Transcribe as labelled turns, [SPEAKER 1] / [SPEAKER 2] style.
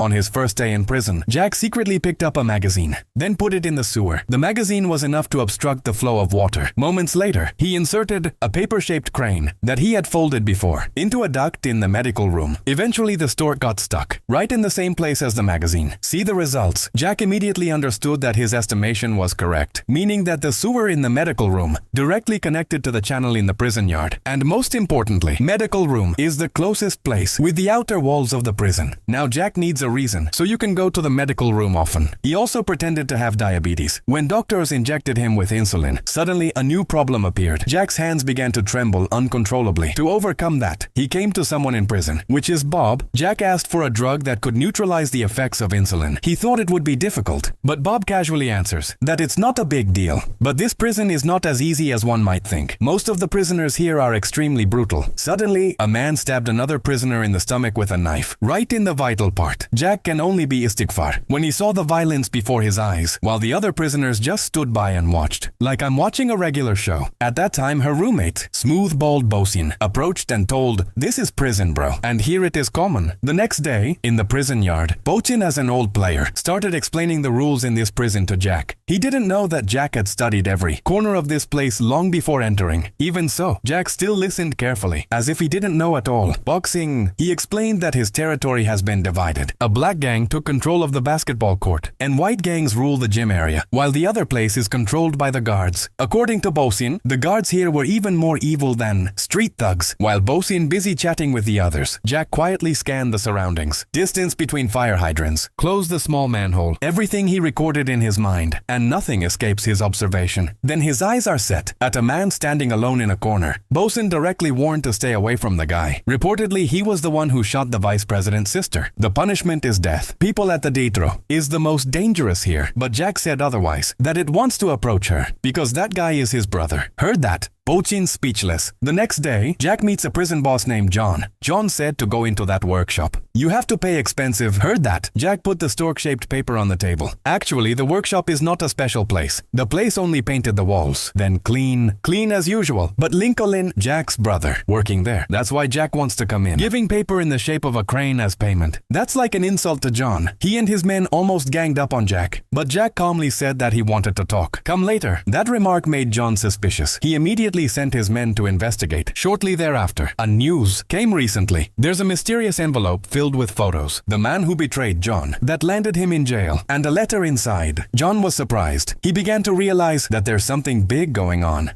[SPEAKER 1] On his first day in prison, Jack secretly picked up a magazine, then put it in the sewer. The magazine was enough to obstruct the flow of water. Moments later, he inserted a paper-shaped crane that he had folded before into a duct in the medical room. Eventually, the stork got stuck, right in the same place as the magazine. See the results. Jack immediately understood that his estimation was correct, meaning that the sewer in the medical room directly connected to the channel in the prison yard. And most importantly, medical room is the closest place with the outer walls of the prison. Now Jack needs a reason, so you can go to the medical room often. He also pretended to have diabetes. When doctors injected him with insulin, suddenly a new problem appeared. Jack's hands began to tremble uncontrollably. To overcome that, he came to someone in prison, which is Bob. Jack asked for a drug that could neutralize the effects of insulin. He thought it would be difficult, but Bob casually answers that it's not a big deal. But this prison is not as easy as one might think. Most of the prisoners here are extremely brutal. Suddenly, a man stabbed another prisoner in the stomach with a knife, right in the vital part. Jack can only be istighfar when he saw the violence before his eyes, while the other prisoners just stood by and watched, like I'm watching a regular show. At that time, her roommate, smooth bald Bosin, approached and told, "This is prison, bro, and here it is common." The next day, in the prison yard, Bosin, as an old player, started explaining the rules in this prison to Jack. He didn't know that Jack had studied every corner of this place long before entering. Even so, Jack still listened carefully, as if he didn't know at all. Boxing, he explained that his territory has been divided. A black gang took control of the basketball court, and white gangs rule the gym area, while the other place is controlled by the guards. According to Bosin, the guards here were even more evil than street thugs. While Bosin busy chatting with the others, Jack quietly scanned the surroundings. Distance between fire hydrants, closed the small manhole, everything he recorded in his mind, and nothing escapes his observation. Then his eyes are set at a man standing alone in a corner. Bosin directly warned to stay away from the guy. Reportedly, he was the one who shot the vice president's sister. The punishment is death. People at the Detro is the most dangerous here, but Jack said otherwise, that it wants to approach her, because that guy is his brother. Heard that? Bosin speechless. The next day, Jack meets a prison boss named John. John said to go into that workshop. You have to pay expensive. Heard that? Jack put the stork-shaped paper on the table. Actually, the workshop is not a special place. The place only painted the walls. Then clean as usual. But Lincoln, Jack's brother, working there. That's why Jack wants to come in, giving paper in the shape of a crane as payment. That's like an insult to John. He and his men almost ganged up on Jack. But Jack calmly said that he wanted to talk. Come later. That remark made John suspicious. He immediately sent his men to investigate. Shortly thereafter, a news came recently. There's a mysterious envelope filled with photos. The man who betrayed John, that landed him in jail, and a letter inside. John was surprised. He began to realize that there's something big going on.